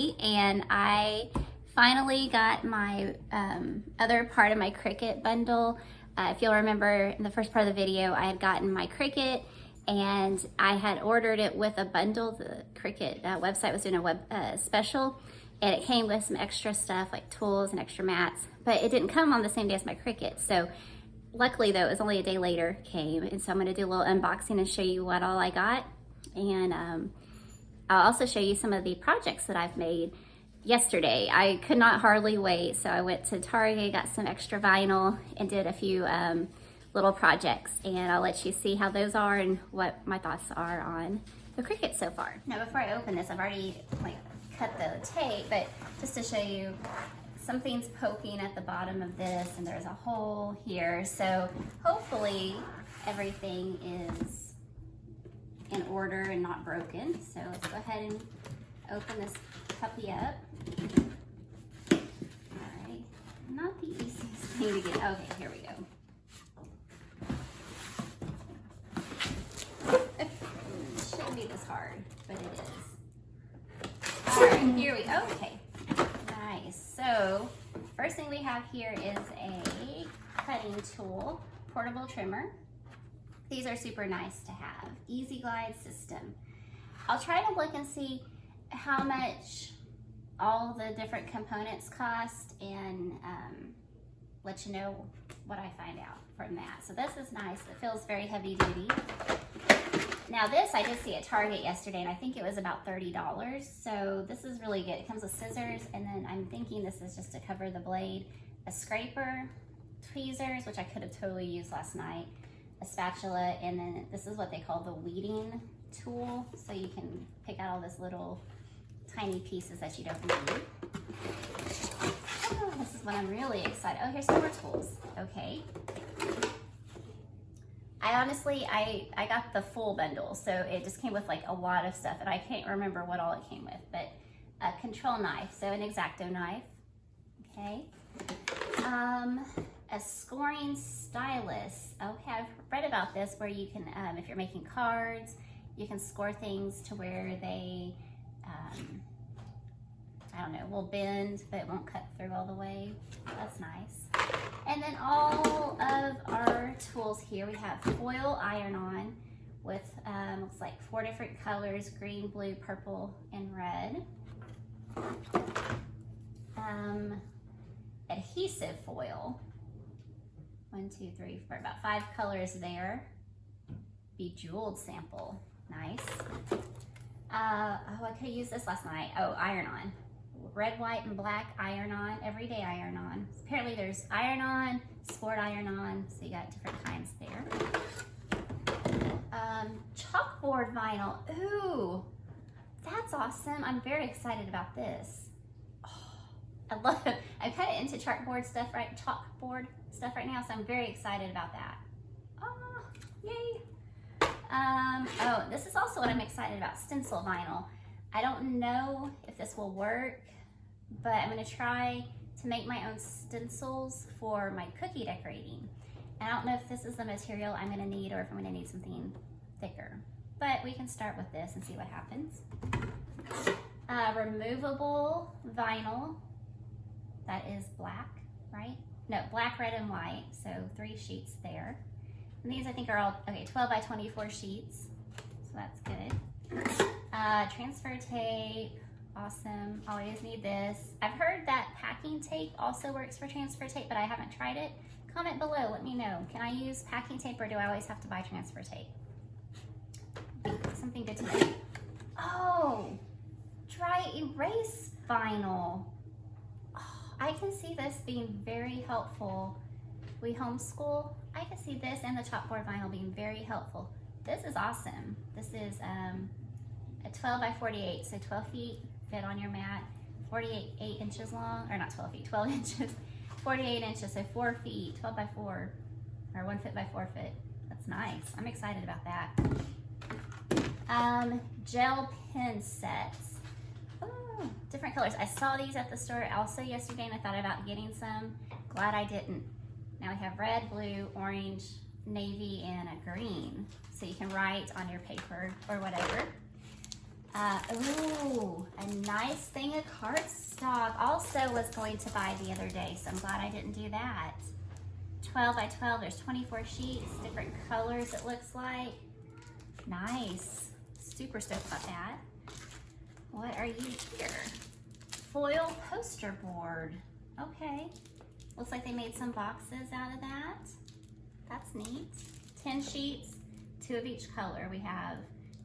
everybody, and I finally got my other part of my Cricut bundle. If you'll remember in the first part of the video, I had gotten my Cricut and I had ordered it with a bundle. The Cricut website was doing a web special, and it came with some extra stuff like tools and extra mats, but it didn't come on the same day as my Cricut. So luckily though, it was only a day later it came, and so I'm gonna do a little unboxing and show you what all I got. And I'll also show you some of the projects that I've made yesterday. I could not hardly wait, so I went to Target, got some extra vinyl, and did a few little projects, and I'll let you see how those are and what my thoughts are on the Cricut so far. Now before I open this, I've already cut the tape, but just to show you, something's poking at the bottom of this, and there's a hole here, so hopefully everything is in order and not broken. So let's go ahead and open this puppy up. All right, not the easiest thing to get. Okay, here we go. It shouldn't be this hard, but it is. All right, here we go. Okay, nice. So first thing we have here is a cutting tool, portable trimmer. These are super nice to have. Easy glide system. I'll try to look and see how much all the different components cost and let you know what I find out from that. So this is nice. It feels very heavy duty. Now this I did see at Target yesterday, and I think it was about $30. So this is really good. It comes with scissors, and then I'm thinking this is just to cover the blade, a scraper, tweezers, which I could have totally used last night, a spatula, and then this is what they call the weeding tool, so you can pick out all these little tiny pieces that you don't need. Oh, this is what I'm really excited. Oh, here's some more tools. Okay. I got the full bundle, so it just came with like a lot of stuff, and I can't remember what all it came with, but a control knife, so an X-Acto knife. Okay. A scoring stylus. Okay, I've read about this where you can, if you're making cards, you can score things to where they, I don't know, will bend, but it won't cut through all the way. That's nice. And then all of our tools here, we have foil iron-on with, looks like 4 different colors, green, blue, purple, and red. Adhesive foil. 1, 2, 3, 4, about 5 colors there. Bejeweled sample, nice. Oh, I could have used this last night. Oh, iron-on. Red, white, and black iron-on, everyday iron-on. Apparently there's iron-on, sport iron-on, so you got different kinds there. Chalkboard vinyl, ooh, that's awesome. I'm very excited about this. I'm kind of into chalkboard stuff right now, so I'm very excited about that. Oh, yay. Oh, this is also what I'm excited about, Stencil Vinyl. I don't know if this will work, but I'm gonna try to make my own stencils for my cookie decorating. And I don't know if this is the material I'm gonna need or if I'm gonna need something thicker, but we can start with this and see what happens. Removable vinyl. That is black, right? No, black, red, and white, so 3 sheets there. And these I think are all, okay, 12 by 24 sheets, so that's good. Transfer tape, awesome, always need this. I've heard that packing tape also works for transfer tape, but I haven't tried it. Comment below, let me know. Can I use packing tape, or do I always have to buy transfer tape? Something good to know. Oh, dry erase vinyl. I can see this being very helpful. We homeschool. I can see this and the chalkboard vinyl being very helpful. This is awesome. This is a 12 by 48, so 12 feet fit on your mat, 8 inches long, or not 12 feet, 12 inches, 48 inches, so 4 feet, 12 by 4, or 1 foot by 4 foot. That's nice. I'm excited about that. Gel pen sets. Different colors. I saw these at the store also yesterday, and I thought about getting some. Glad I didn't. Now we have red, blue, orange, navy, and a green. So you can write on your paper or whatever. Ooh, a nice thing of cardstock. Also was going to buy the other day, so I'm glad I didn't do that. 12 by 12, there's 24 sheets, different colors it looks like. Nice, super stoked about that. What are you here? Foil poster board. Okay, looks like they made some boxes out of that. That's neat. 10 sheets, 2 of each color. We have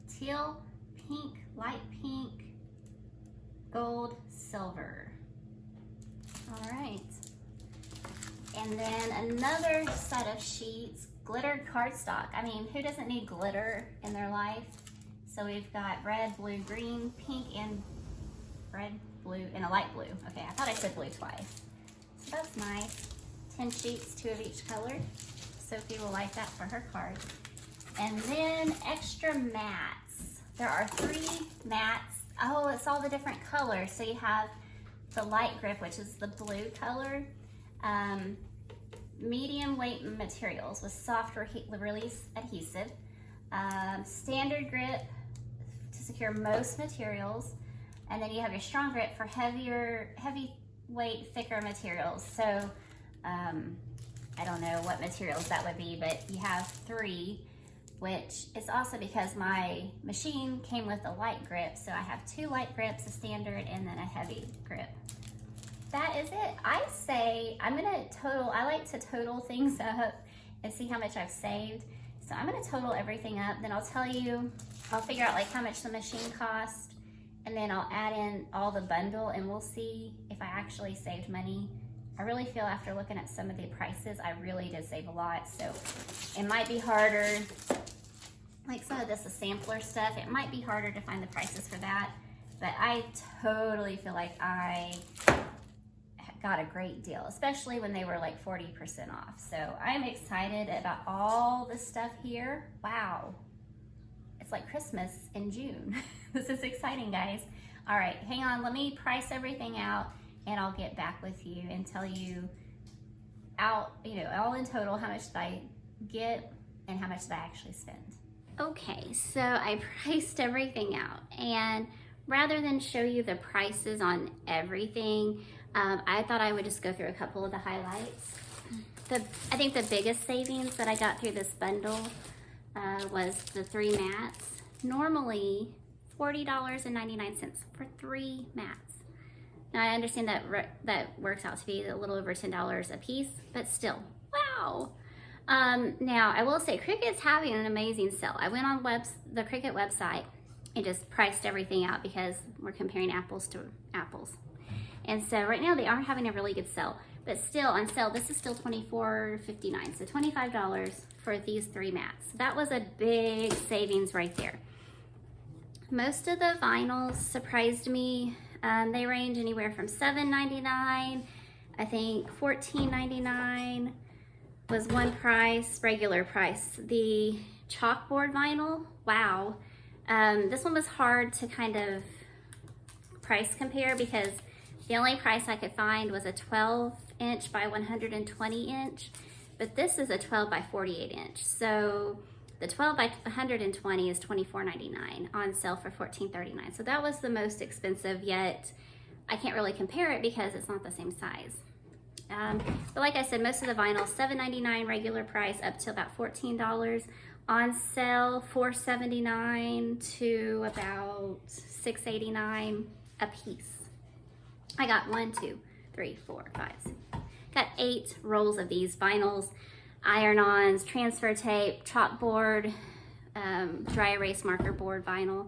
teal, pink, light pink, gold, silver. All right. And then another set of sheets, glittered cardstock. I mean, who doesn't need glitter in their life? So we've got red, blue, green, pink, and red, blue, and a light blue. Okay, I thought I said blue twice. So that's nice. 10 sheets, 2 of each color. Sophie will like that for her card. And then extra mats. There are 3 mats. Oh, it's all the different colors. So you have the light grip, which is the blue color. Medium weight materials with soft release adhesive. Standard grip to secure most materials. And then you have your strong grip for heavy weight, thicker materials. So I don't know what materials that would be, but you have 3, which is also because my machine came with a light grip. So I have 2 light grips, a standard, and then a heavy grip. That is it. I say I'm gonna total, I like to total things up and see how much I've saved. So I'm gonna total everything up, then I'll tell you, I'll figure out like how much the machine cost, and then I'll add in all the bundle and we'll see if I actually saved money. I really feel after looking at some of the prices, I really did save a lot. So it might be harder, like some of this is sampler stuff, it might be harder to find the prices for that, but I totally feel like I got a great deal, especially when they were like 40% off. So I'm excited about all the stuff here. Wow, it's like Christmas in June. This is exciting, guys. All right, hang on, let me price everything out and I'll get back with you and tell you all in total how much did I get and how much did I actually spend. Okay, so I priced everything out, and rather than show you the prices on everything, I thought I would just go through a couple of the highlights. I think the biggest savings that I got through this bundle was the 3 mats. Normally $40.99 for 3 mats. Now I understand that that works out to be a little over $10 a piece, but still, wow. Now I will say Cricut's having an amazing sale. I went on the Cricut website and just priced everything out because we're comparing apples to apples. And so right now they are having a really good sale, but still on sale, this is still $24.59, so $25 for these 3 mats. That was a big savings right there. Most of the vinyls surprised me. They range anywhere from $7.99, I think $14.99 was one price, regular price. The Chalkboard Vinyl, wow. This one was hard to kind of price compare because the only price I could find was a 12-inch by 120-inch, but this is a 12 by 48-inch. So the 12 by 120 is $24.99 on sale for $14.39. So that was the most expensive, yet I can't really compare it because it's not the same size. But like I said, most of the vinyl, $7.99 regular price up to about $14. On sale, $4.79 to about $6.89 a piece. I got 1, 2, 3, 4, 5, 6. Got 8 rolls of these vinyls, iron-ons, transfer tape, chalkboard, dry erase marker board vinyl.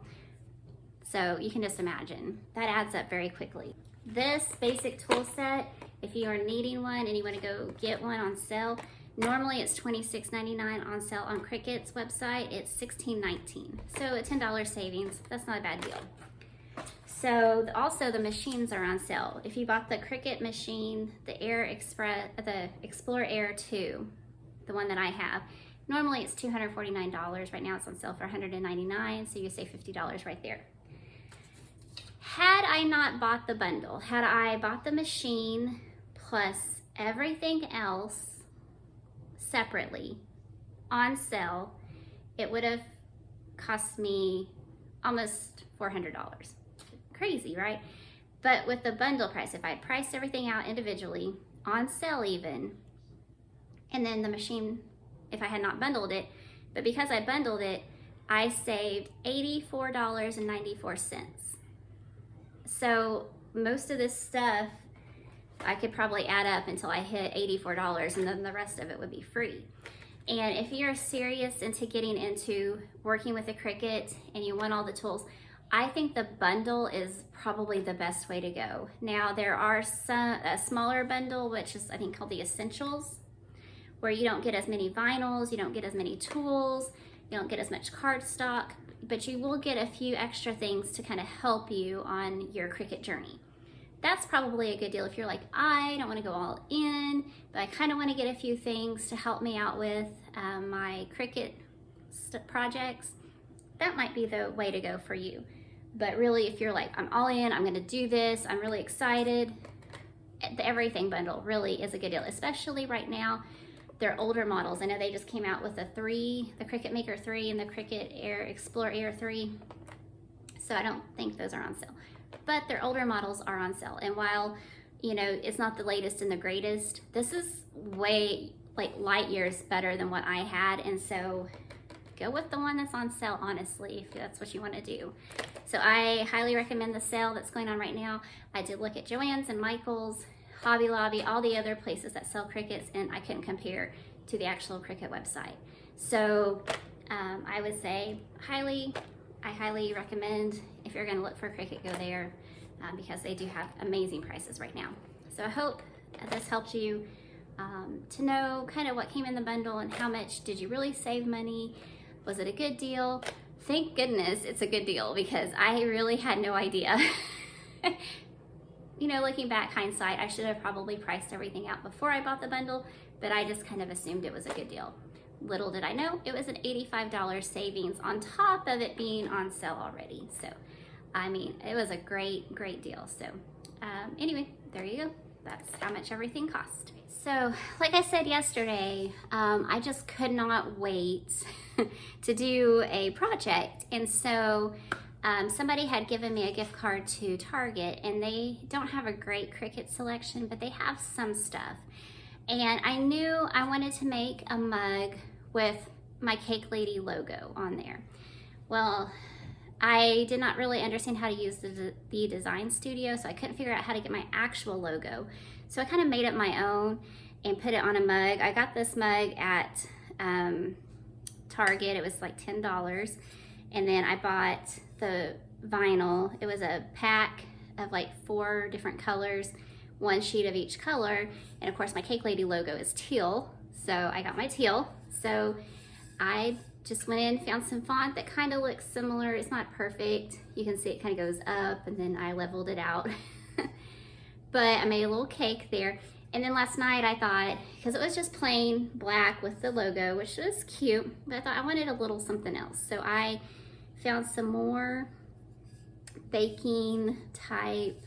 So you can just imagine, that adds up very quickly. This basic tool set, if you are needing one and you want to go get one on sale, normally it's $26.99 on sale on Cricut's website. It's $16.19. So a $10 savings, that's not a bad deal. So also the machines are on sale. If you bought the Cricut machine, the Explorer Air 2, the one that I have, normally it's $249. Right now it's on sale for $199, so you save $50 right there. Had I not bought the bundle, had I bought the machine plus everything else separately on sale, it would have cost me almost $400. Crazy, right? But with the bundle price, if I had priced everything out individually, on sale even, and then the machine, if I had not bundled it, but because I bundled it, I saved $84.94. So most of this stuff, I could probably add up until I hit $84, and then the rest of it would be free. And if you're serious into getting into working with a Cricut and you want all the tools, I think the bundle is probably the best way to go. Now there are a smaller bundle, which is I think called the Essentials, where you don't get as many vinyls, you don't get as many tools, you don't get as much cardstock, but you will get a few extra things to kind of help you on your Cricut journey. That's probably a good deal if you're like, I don't want to go all in, but I kind of want to get a few things to help me out with my Cricut projects. That might be the way to go for you. But really, if you're like, I'm all in, I'm going to do this, I'm really excited, the Everything bundle really is a good deal, especially right now. They're older models. I know they just came out with the Cricut Maker 3 and the Cricut Explore Air 3. So I don't think those are on sale. But their older models are on sale. And while, you know, it's not the latest and the greatest, this is way, like, light years better than what I had. And so go with the one that's on sale, honestly, if that's what you want to do. So I highly recommend the sale that's going on right now. I did look at Joann's and Michael's, Hobby Lobby, all the other places that sell Cricuts, and I couldn't compare to the actual Cricut website. So I would say I highly recommend, if you're going to look for Cricut, go there because they do have amazing prices right now. So I hope this helped you to know kind of what came in the bundle and how much did you really save money. Was it a good deal? Thank goodness it's a good deal because I really had no idea. You know, looking back, hindsight, I should have probably priced everything out before I bought the bundle, but I just kind of assumed it was a good deal. Little did I know, it was an $85 savings on top of it being on sale already. So, I mean, it was a great, great deal. So, anyway, there you go. That's how much everything cost. So, like I said yesterday, I just could not wait to do a project. And so, somebody had given me a gift card to Target, and they don't have a great Cricut selection, but they have some stuff. And I knew I wanted to make a mug with my Cake Lady logo on there. Well, I did not really understand how to use the design studio, so I couldn't figure out how to get my actual logo. So I kind of made up my own and put it on a mug. I got this mug at Target. It was like $10. And then I bought the vinyl. It was a pack of like 4 different colors, 1 sheet of each color. And of course my Cake Lady logo is teal. So I got my teal. So I just went in, found some font that kind of looks similar. It's not perfect. You can see it kind of goes up, and then I leveled it out. But I made a little cake there. And then last night I thought, because it was just plain black with the logo, which was cute, but I thought I wanted a little something else. So I found some more baking type